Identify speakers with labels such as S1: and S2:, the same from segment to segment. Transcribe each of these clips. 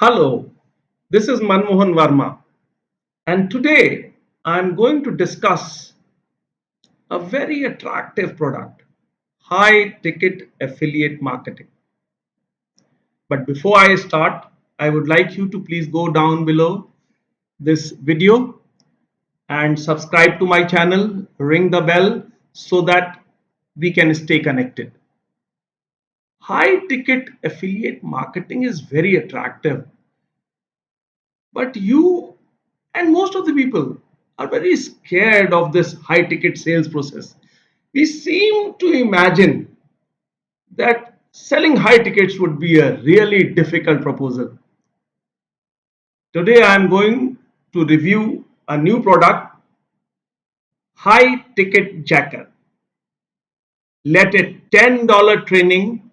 S1: Hello, this is Manmohan Verma, and today I'm going to discuss a very attractive product, high ticket affiliate marketing. But before I start, I would like you to please go down below this video and subscribe to my channel, ring the bell so that we can stay connected. High ticket affiliate marketing is very attractive, but you and most of the people are very scared of this high ticket sales process. We seem to imagine that selling high tickets would be a really difficult proposal. Today I am going to review a new product, High Ticket Jacker. Let a $10 training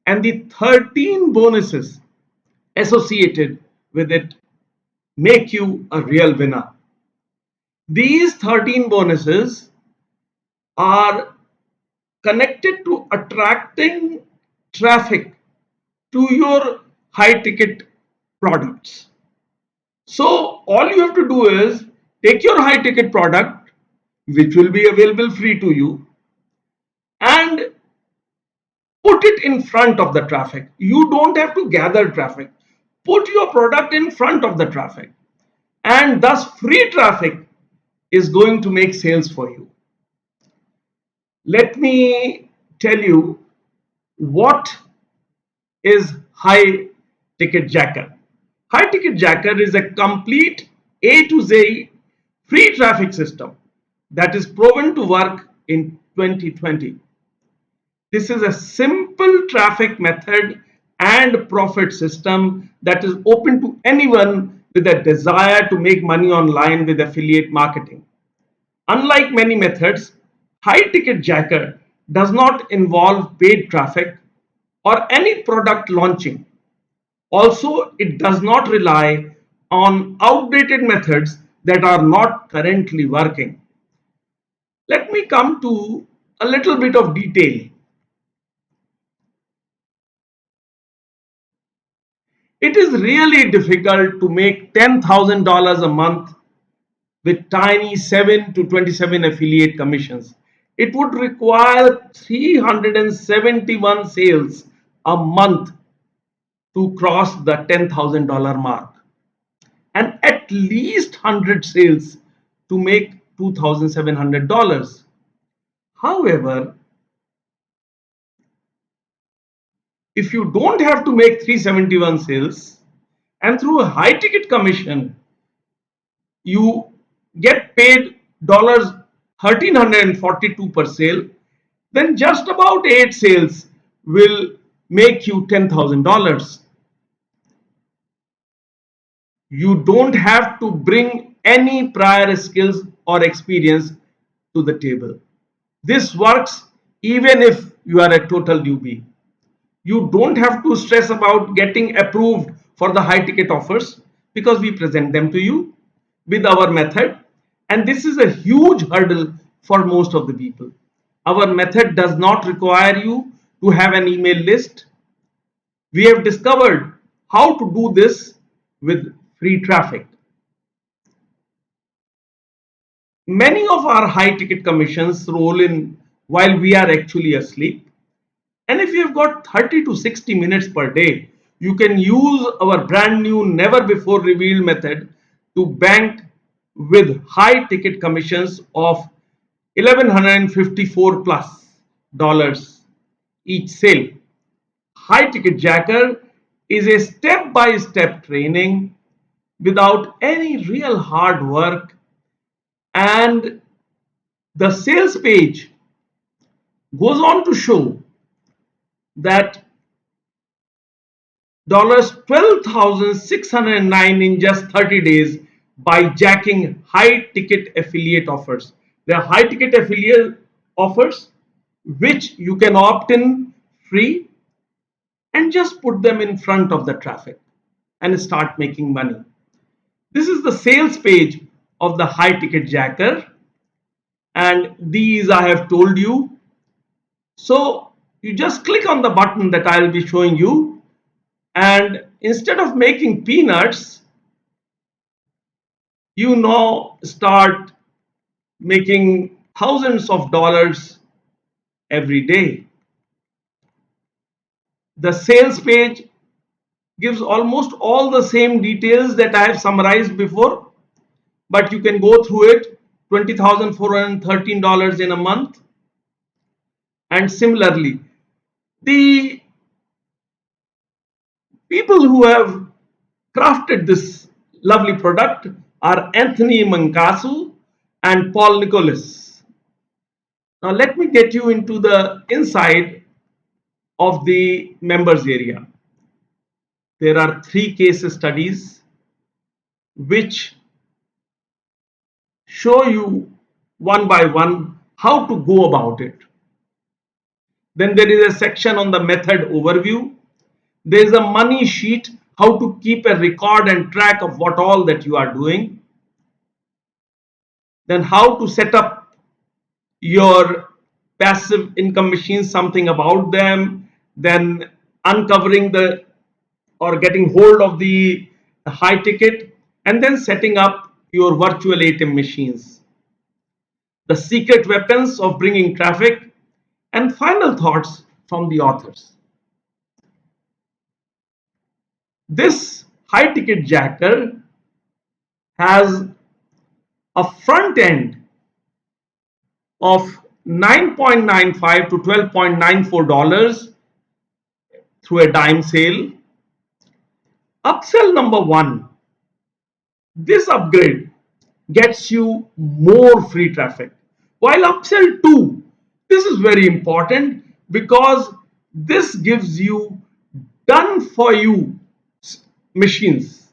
S1: and the 13 bonuses associated with it make you a real winner. These 13 bonuses are connected to attracting traffic to your high ticket products. So all you have to do is take your high ticket product, which will be available free to you, and put it in front of the traffic. You don't have to gather traffic. Put your product in front of the traffic, and thus free traffic is going to make sales for you. Let me tell you what is High Ticket Jacker. High Ticket Jacker is a complete A to Z free traffic system that is proven to work in 2020. This is a simple traffic method and profit system that is open to anyone with a desire to make money online with affiliate marketing. Unlike many methods, High Ticket Jacker does not involve paid traffic or any product launching. Also, it does not rely on outdated methods that are not currently working. Let me come to a little bit of detail. It is really difficult to make $10,000 a month with tiny 7 to 27 affiliate commissions. It would require 371 sales a month to cross the $10,000 mark, and at least 100 sales to make $2,700. However, if you don't have to make 371 sales and through a high ticket commission you get paid dollars 1342 per sale, then just about 8 sales will make you $10,000. You don't have to bring any prior skills or experience to the table. This works even if you are a total newbie. You don't have to stress about getting approved for the high ticket offers because we present them to you with our method, and this is a huge hurdle for most of the people. Our method does not require you to have an email list. We have discovered how to do this with free traffic. Many of our high ticket commissions roll in while we are actually asleep. And if you've got 30 to 60 minutes per day, you can use our brand new never before revealed method to bank with high ticket commissions of 1154 plus dollars each sale. High Ticket Jacker is a step by step training without any real hard work, and the sales page goes on to show that $12,609 in just 30 days by jacking high ticket affiliate offers. There are high ticket affiliate offers which you can opt in free and just put them in front of the traffic and start making money. This is the sales page of the high ticket jacker, and these I have told you. So you just click on the button that I'll be showing you And instead of making peanuts, you now start making thousands of dollars every day. The sales page gives almost all the same details that I have summarized before, but you can go through it. $20,413 in a month. And similarly, the people who have crafted this lovely product are Anthony Mancasu and Paul Nicholas. Now, let me get you into the inside of the members area. There are three case studies which show you one by one how to go about it. Then there is a section on the method overview. There is a money sheet, how to keep a record and track of what all that you are doing. Then how to set up your passive income machines, something about them. Then uncovering the or getting hold of the high ticket, and then setting up your virtual ATM machines. The secret weapons of bringing traffic, and final thoughts from the authors. This high ticket jacker has a front end of 9.95 to $12.94 through a dime sale. Upsell number one, this upgrade gets you more free traffic. While upsell 2, this is very important because this gives you done for you machines.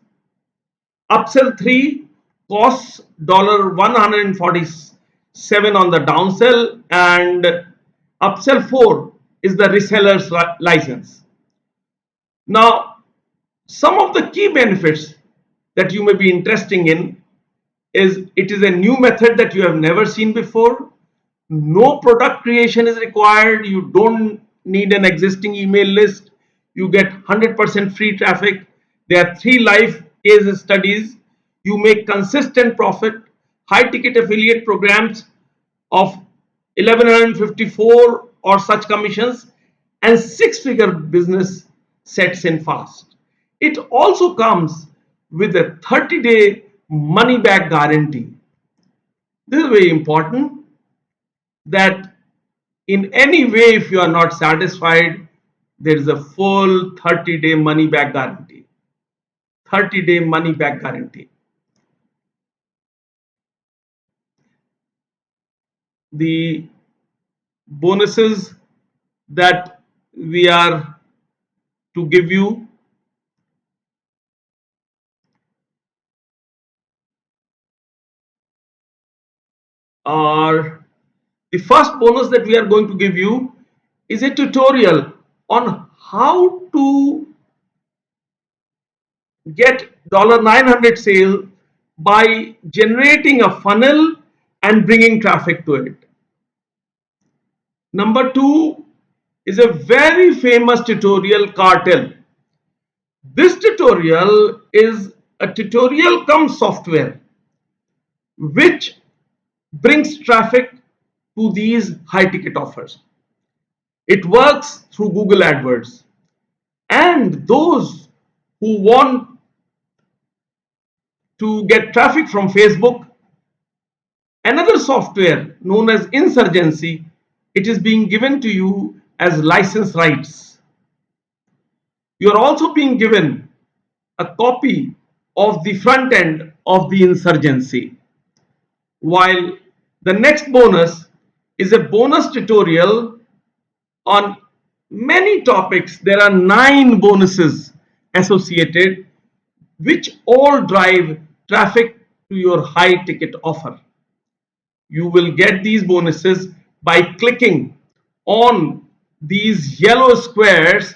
S1: Upsell 3 costs $147 on the downsell, and upsell 4 is the reseller's license. Now, some of the key benefits that you may be interested in is it is a new method that you have never seen before. No product creation is required. You don't need an existing email list. You get 100% free traffic. There are 3 live case studies. You make consistent profit. High ticket affiliate programs of 1154 or such commissions, and 6-figure business sets in fast. It also comes with a 30-day money back guarantee. This is very important that in any way, if you are not satisfied, there is a full 30-day money back guarantee. 30-day money back guarantee. The bonuses that we are to give you are, the first bonus that we are going to give you is a tutorial on how to get $900 sale by generating a funnel and bringing traffic to it. Number 2 is a very famous tutorial, cartel. This tutorial is a tutorial come software which brings traffic to these high ticket offers. It works through Google AdWords, and those who want to get traffic from Facebook, another software known as Insurgency, it is being given to you as license rights. You are also being given a copy of the front end of the Insurgency. While the next bonus is a bonus tutorial on many topics. There are 9 bonuses associated which all drive traffic to your high ticket offer. You will get these bonuses by clicking on these yellow squares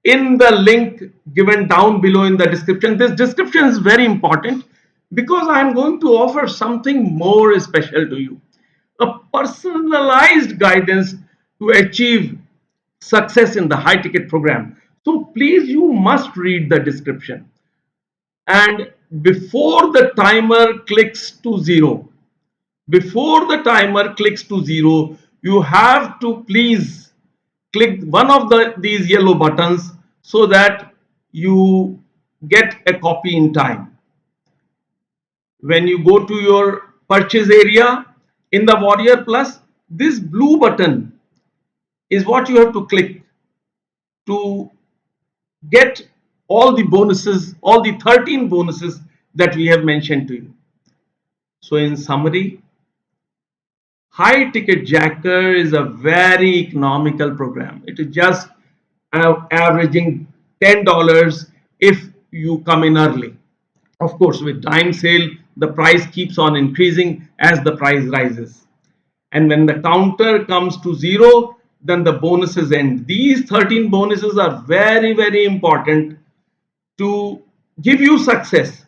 S1: in the link given down below in the description. This description is very important because I am going to offer something more special to you, a personalized guidance to achieve success in the high ticket program. So please, you must read the description. And before the timer clicks to zero, before the timer clicks to zero, you have to please click one of these yellow buttons so that you get a copy in time. When you go to your purchase area in the Warrior Plus, this blue button is what you have to click to get all the bonuses, all the 13 bonuses that we have mentioned to you. So in summary, High Ticket Jacker is a very economical program. It is just averaging $10 if you come in early. Of course, with time sale, the price keeps on increasing as the price rises. And when the counter comes to zero, then the bonuses end. These 13 bonuses are very, very important to give you success.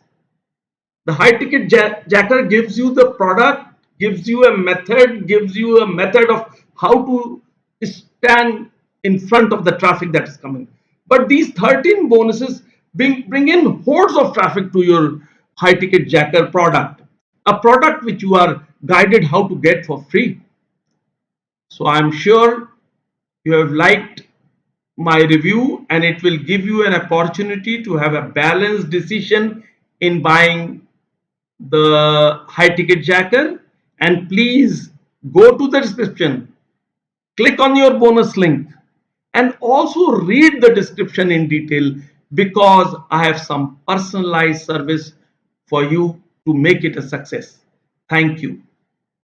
S1: The high ticket jacker gives you the product, gives you a method of how to stand in front of the traffic that is coming. But these 13 bonuses bring in hordes of traffic to your high ticket jacker product, a product which you are guided how to get for free. So I'm sure you have liked my review, and it will give you an opportunity to have a balanced decision in buying the high ticket jacker. And please go to the description, click on your bonus link, and also read the description in detail, because I have some personalized service for you to make it a success. Thank you.